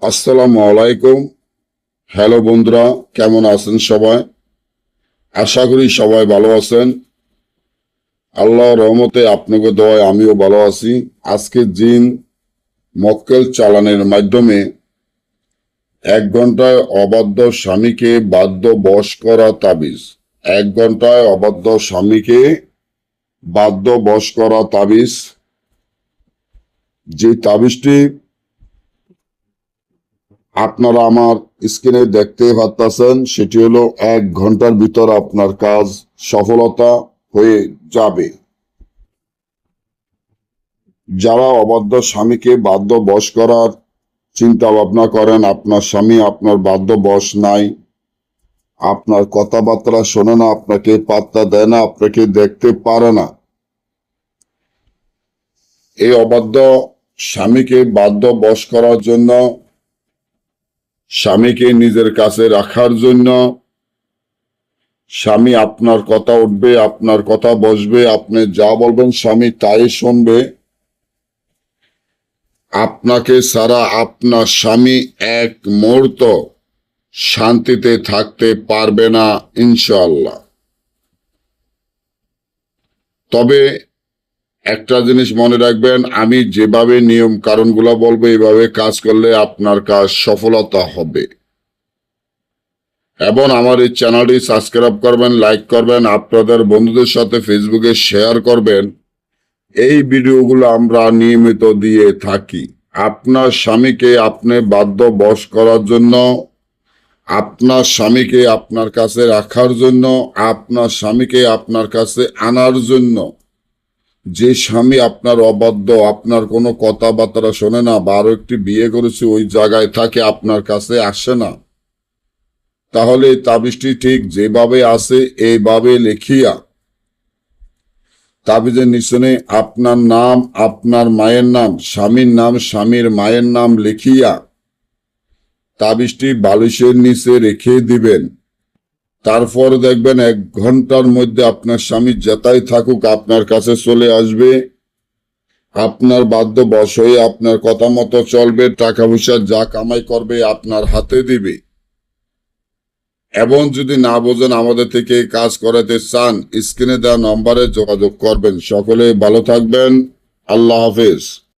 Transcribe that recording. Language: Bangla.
আসসালামু আলাইকুম। হ্যালো বন্ধুরা, কেমন আছেন সবাই? আশা করি সবাই ভালো আছেন। আল্লাহর রহমতে আপনাকে দোয়ায় আমিও ভালো আছি। আজকে জিন মক্কেল চালানের মাধ্যমে 1 ঘন্টায় অবাধ্য স্বামীকে বাধ্য বশ করা তাবিজ। 1 ঘন্টায় অবাধ্য স্বামীকে বাধ্য বশ করা তাবিজ। যে তাবিজটি আপনারা আমার স্ক্রিনে দেখতে পাচ্ছেন, সেটি হলো 1 ঘন্টার ভিতর আপনার কাজ সফলতা হয়ে যাবে। যারা অবাধ্য স্বামীকে বাধ্য বশ করার চিন্তা ভাবনা করেন, আপনার স্বামী আপনার বাধ্য বশ নাই, আপনার কথাবার্তা শোনে না, আপনাকে পাত্তা দেয় না, আপনাকে দেখতে পারে না, এই অবাধ্য স্বামীকে বাধ্য বশ করার জন্য, স্বামীকে নিজের কাছে রাখার জন্য, স্বামী আপনার কথা উঠবে, আপনার কথা বসবে, আপনি যা বলবেন স্বামী তাই শুনবে। আপনাকে ছাড়া আপনার স্বামী এক মুহূর্ত শান্তিতে থাকতে পারবে না ইনশাআল্লাহ। তবে একটা জিনিস মনে রাখবেন, আমি যেভাবে নিয়ম কারণগুলো বলবো এইভাবে কাজ করলে আপনার কাজ সফলতা হবে। এবং আমার এই চ্যানেলটি সাবস্ক্রাইব করবেন, লাইক করবেন, আপনাদের বন্ধুদের সাথে ফেসবুকে শেয়ার করবেন। এই ভিডিওগুলো আমরা নিয়মিত দিয়ে থাকি। আপনার স্বামীকে আপনি বাধ্য বশ করার জন্য, আপনার স্বামীকে আপনার কাছে রাখার জন্য, আপনার স্বামীকে আপনার কাছে আনার জন্য। যে স্বামী আপনার অবাধ্য, আপনার কোনো কথাবার্তা শোনে না, বা আরো একটি বিয়ে করেছে ওই জায়গায় থাকে, আপনার কাছে আসে না, তাহলে এই তাবিজটি ঠিক যেভাবে আছে এইভাবে লিখিয়া তাবিজের নিচনে আপনার নাম, আপনার মায়ের নাম, স্বামীর নাম, স্বামীর মায়ের নাম লিখিয়া তাবিজটি বালিশের নিচে রেখে দিবেন। তারপর দেখবেন 1 ঘন্টার মধ্যে আপনার স্বামী যেতাই থাকুক আপনার কাছে চলে আসবে, আপনার বাধ্য বশ হয়ে আপনার কথা মতো চলবে, টাকা পয়সা যা কামাই করবে আপনার হাতে দিবে। এবং যদি না বোঝেন, আমাদের থেকে কাজ করাতে চান, স্ক্রিনে দেওয়া নম্বরে যোগাযোগ করবেন। সকলে ভালো থাকবেন। আল্লাহ হাফেজ।